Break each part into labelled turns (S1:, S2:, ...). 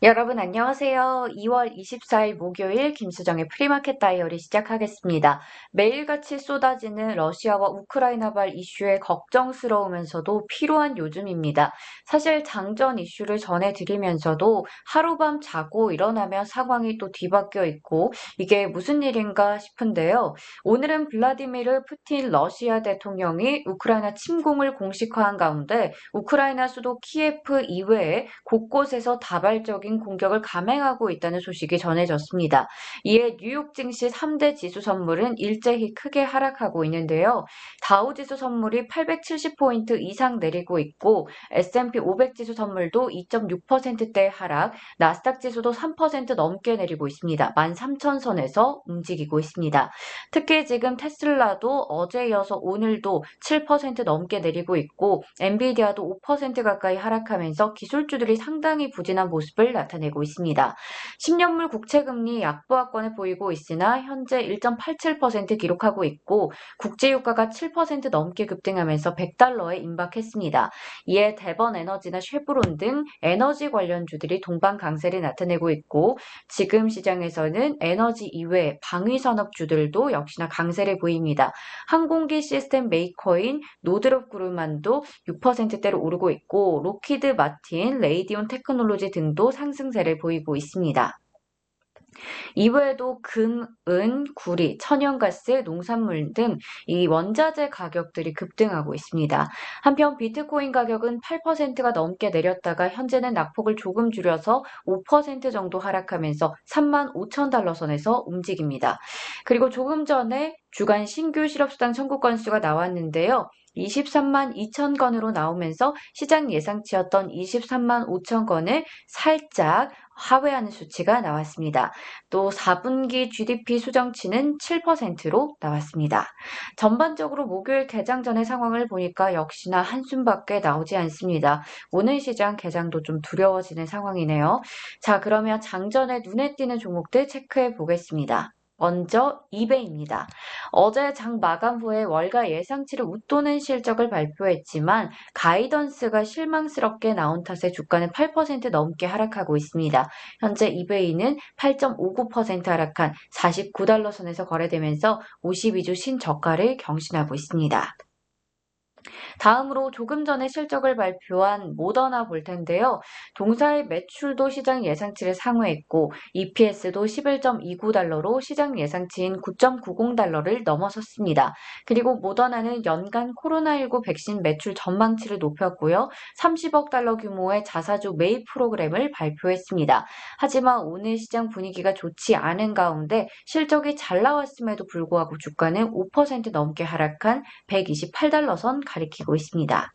S1: 여러분 안녕하세요. 2월 24일 목요일 김수정의 프리마켓 다이어리 시작하겠습니다. 매일같이 쏟아지는 러시아와 우크라이나발 이슈에 걱정스러우면서도 필요한 요즘입니다. 사실 장전 이슈를 전해드리면서도 하룻밤 자고 일어나면 상황이 또 뒤바뀌어 있고 이게 무슨 일인가 싶은데요. 오늘은 블라디미르 푸틴 러시아 대통령이 우크라이나 침공을 공식화한 가운데 우크라이나 수도 키예프 이외에 곳곳에서 다발적인 공격을 감행하고 있다는 소식이 전해졌습니다. 이에 뉴욕 증시 3대 지수 선물은 일제히 크게 하락하고 있는데요. 다우지수 선물이 870포인트 이상 내리고 있고 S&P 500 지수 선물도 2.6%대 하락, 나스닥 지수도 3% 넘게 내리고 있습니다. 13,000선에서 움직이고 있습니다. 특히 지금 테슬라도 어제 이어서 오늘도 7% 넘게 내리고 있고 엔비디아도 5% 가까이 하락하면서 기술주들이 상당히 부진한 모습을 나타내고 있습니다. 10년물 국채금리 약보합권을 보이고 있으나 현재 1.87% 기록하고 있고 국제유가가 7% 넘게 급등하면서 100달러에 임박했습니다. 이에 대번 에너지나 쉐브론 등 에너지 관련주들이 동반 강세를 나타내고 있고 지금 시장에서는 에너지 이외 방위산업주들도 역시나 강세를 보입니다. 항공기 시스템 메이커인 노드롭 그룹만도 6%대로 오르고 있고 로키드 마틴, 레이디온 테크놀로지 등도 상승세를 보이고 있습니다. 이외에도 금, 은, 구리, 천연가스, 농산물 등 이 원자재 가격들이 급등하고 있습니다. 한편 비트코인 가격은 8%가 넘게 내렸다가 현재는 낙폭을 조금 줄여서 5% 정도 하락하면서 3만 5천 달러 선에서 움직입니다. 그리고 조금 전에 주간 신규 실업수당 청구 건수가 나왔는데요. 23만 2천 건으로 나오면서 시장 예상치였던 23만 5천 건을 살짝 하회하는 수치가 나왔습니다. 또 4분기 GDP 수정치는 7%로 나왔습니다. 전반적으로 목요일 개장 전의 상황을 보니까 역시나 한숨밖에 나오지 않습니다. 오늘 시장 개장도 좀 두려워지는 상황이네요. 자, 그러면 장전에 눈에 띄는 종목들 체크해 보겠습니다. 먼저 이베이입니다. 어제 장 마감 후에 월가 예상치를 웃도는 실적을 발표했지만 가이던스가 실망스럽게 나온 탓에 주가는 8% 넘게 하락하고 있습니다. 현재 이베이는 8.59% 하락한 49달러 선에서 거래되면서 52주 신저가를 경신하고 있습니다. 다음으로 조금 전에 실적을 발표한 모더나 볼 텐데요. 동사의 매출도 시장 예상치를 상회했고 EPS도 11.29달러로 시장 예상치인 9.90달러를 넘어섰습니다. 그리고 모더나는 연간 코로나19 백신 매출 전망치를 높였고요. 30억 달러 규모의 자사주 매입 프로그램을 발표했습니다. 하지만 오늘 시장 분위기가 좋지 않은 가운데 실적이 잘 나왔음에도 불구하고 주가는 5% 넘게 하락한 128달러 선 가리키고 있습니다.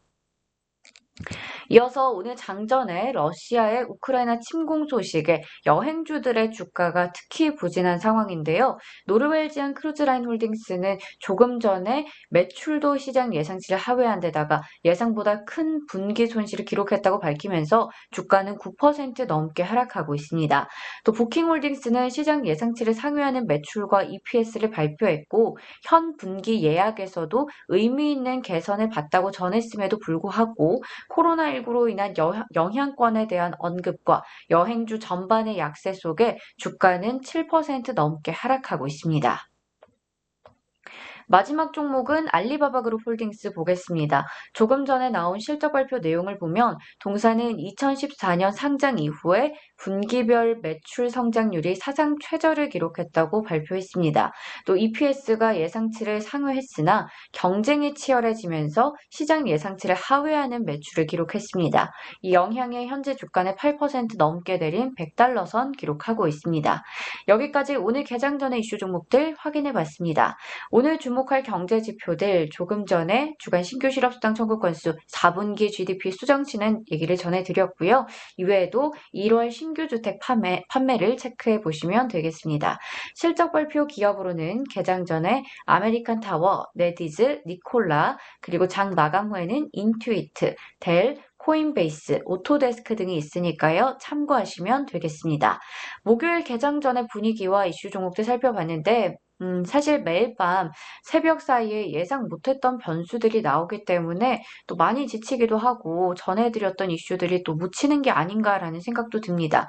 S1: 이어서 오늘 장전에 러시아의 우크라이나 침공 소식에 여행주들의 주가가 특히 부진한 상황인데요. 노르웨이지안 크루즈라인 홀딩스는 조금 전에 매출도 시장 예상치를 하회한 데다가 예상보다 큰 분기 손실을 기록했다고 밝히면서 주가는 9% 넘게 하락하고 있습니다. 또 부킹홀딩스는 시장 예상치를 상회하는 매출과 EPS를 발표했고 현 분기 예약에서도 의미 있는 개선을 봤다고 전했음에도 불구하고 코로나19로 인한 영향권에 대한 언급과 여행주 전반의 약세 속에 주가는 7% 넘게 하락하고 있습니다. 마지막 종목은 알리바바 그룹 홀딩스 보겠습니다. 조금 전에 나온 실적 발표 내용을 보면 동사는 2014년 상장 이후에 분기별 매출 성장률이 사상 최저를 기록했다고 발표했습니다. 또 EPS가 예상치를 상회했으나 경쟁이 치열해지면서 시장 예상치를 하회하는 매출을 기록했습니다. 이 영향에 현재 주가는 8% 넘게 내린 100달러 선 기록하고 있습니다. 여기까지 오늘 개장 전의 이슈 종목들 확인해 봤습니다. 오늘 주목할 경제 지표들 조금 전에 주간 신규 실업수당 청구 건수 4분기 GDP 수정치는 얘기를 전해드렸고요. 이외에도 1월 신규 주택 판매를 체크해 보시면 되겠습니다. 실적 발표 기업으로는 개장 전에 아메리칸 타워, 네디즈, 니콜라, 그리고 장 마감 후에는 인투이트, 델, 코인베이스, 오토데스크 등이 있으니까요. 참고하시면 되겠습니다. 목요일 개장 전의 분위기와 이슈 종목들 살펴봤는데 사실 매일 밤 새벽 사이에 예상 못했던 변수들이 나오기 때문에 또 많이 지치기도 하고 전해드렸던 이슈들이 또 묻히는 게 아닌가라는 생각도 듭니다.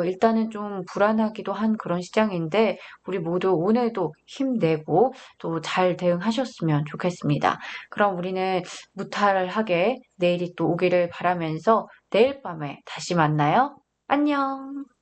S1: 일단은 좀 불안하기도 한 그런 시장인데 우리 모두 오늘도 힘내고 또 잘 대응하셨으면 좋겠습니다. 그럼 우리는 무탈하게 내일이 또 오기를 바라면서 내일 밤에 다시 만나요. 안녕.